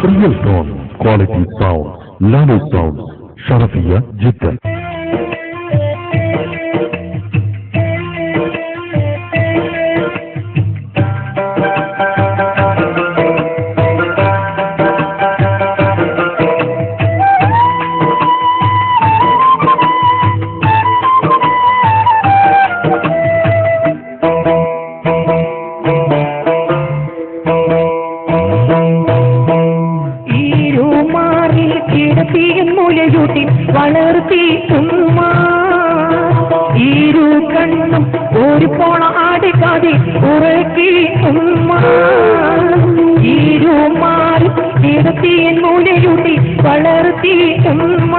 Real tone, quality sound, Lalo Sounds, Sharafia, Jeddah. വളർത്തി ഉമ്മ ഈരു കണ്ണും ഒരു പോണ ആടിക്കാതെ ഉറക്കി ഉമ്മ ഈരു മാറി കിടത്തി മൂലയൂട്ടി വളർത്തി ഉമ്മ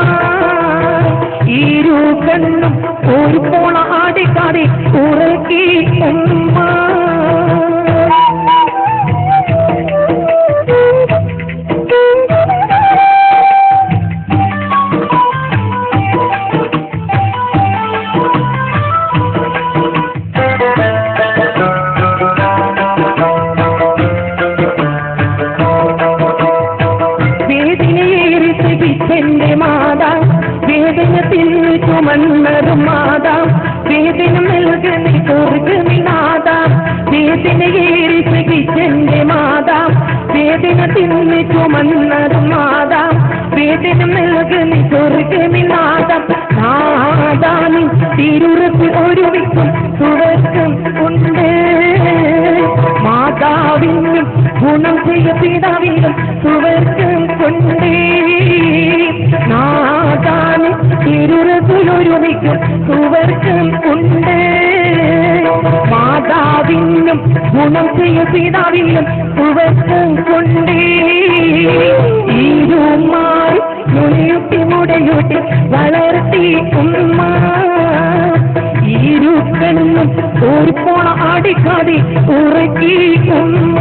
ഈരു കണ്ണും ഒരു പോണ ആടിക്കാതെ ഉറക്കി ഉമ്മ വേദനത്തിൽ ചുമന്നതും മാതാം വേദന നൽകി സ്വർഗമിനാദാം വേദനയേറി സഹിച്ചെന്റെ മാതാം വേദന തിന്ന് ചുമന്നതും മാതാം വേദന നൽകി സ്വർഗമിനാദാം നാദാമിൻ തിരുറത്ത് ഒരുമിക്കും സുവർഗം ഉണ്ട് മാതാവിനും ഗുണം ചെയ്യ പിതാവിനും സുവർഗം കൊണ്ട് നാദാമിൻ തിരുറത്തിലൊരുമിക്കും സുവർഗം ഉണ്ട് മാതാവിനും ഗുണം ചെയ്യ പിതാവിനും സുവർഗം കൊണ്ട് ഈരുമാറി മുനിയുട്ടി മുടയൂട്ടി വളർത്തി ഉമ്മ ഈരു കണ്ണും ഒരു പോണ ആടിക്കാതെ ഉറക്കി ഉമ്മ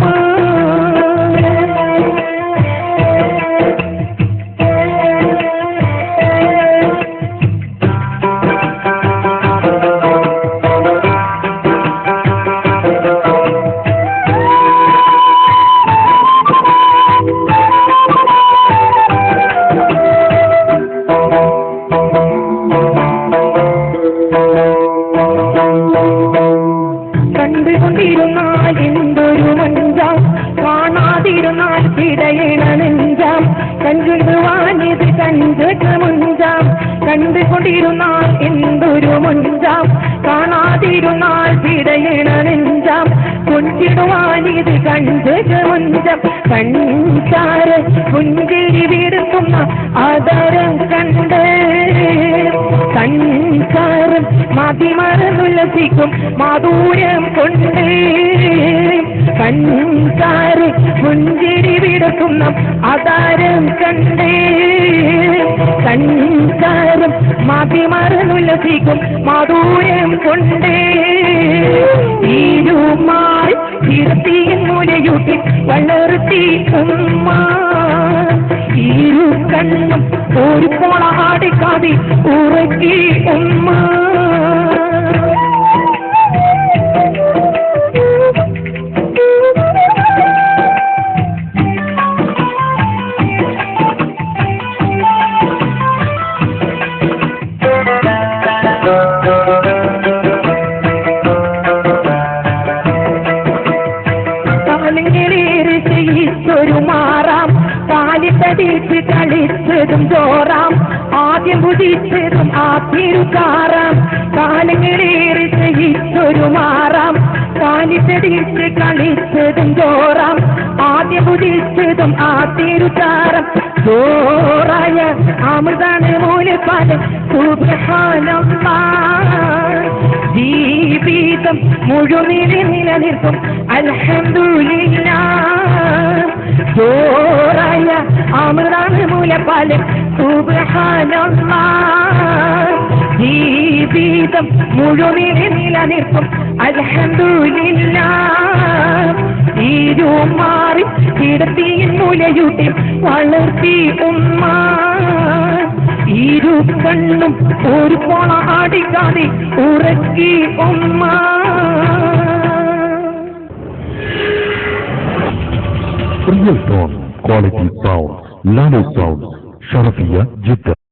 കണ്ടുകൊണ്ടിരുന്നാൽ എന്തൊരു മഞ്ചാം കാണാതിരുന്നാൽ പിടയണ നെഞ്ചാം കഞ്ചുവാനിത് കഞ്ചകമുഞ്ചാം കണ്ടുകൊണ്ടിരുന്നാൽ എന്തൊരു മുഞ്ചാം കാണാതിരുന്നാൽ പിടയണ നെഞ്ചാം കൊഞ്ചിടുവാനിത് കഞ്ചകമുഞ്ചം കഞ്ചാര പുഞ്ചിരി വിടുക്കുന്ന ആദരം കണ്ട് കഞ്ചാരം മതിമറന്നുല്ലസിക്കും മാധുര്യം കൊണ്ട് കഞ്ചാറ് പുഞ്ചിരി വിടുക്കുന്ന ആദരം കണ്ട് കഞ്ചാരം മതിമറന്നുല്ലസിക്കും മാധുര്യം കൊണ്ട് ഈരുമാറി ഇരുത്തിയും മുലയൂട്ടി വളർത്തി ഉമ്മ ഈരു കണ്ണും ഒരു പോള ആടിക്കാതെ ഉറക്കി ഉമ്മ ഒരു മാറാം കാലിത്തടിച്ച് കളിച്ചതും ചോറാം ആദ്യം പുതിച്ചതും ആ തിരുക്കാറാം കാലങ്ങളേറെ സഹിച്ചൊരു മാറാം കാലിത്തടിച്ച് കളിച്ചതും ചോറാം ആദ്യം പുതിച്ചതും ആ തിരുക്കാറാം ചോറായ അമൃതാണ് മൂലപ്പാല് സുബ്ഹാനല്ലാഹ് ജീവിതം മുഴുവൻ നിലനിൽക്കും അൽഹംദുലില്ലാഹ് ചോറായ അമൃതാണ് മൂലപ്പാല് സുബ്ഹാനല്ലാഹ് ജീവിതം മുഴുവൻ നിലനിൽക്കും അൽഹംദുലില്ലാഹ് ഈരുമാറി കിടത്തിയും മുലയൂട്ടി വളർത്തി ഉമ്മ ഈരു കണ്ണും ഒരു പോണ ആടിക്കാതെ ഉറക്കി ഉമ്മ Real tone, quality sound. Nano Sound, Sharafia, Jeddah.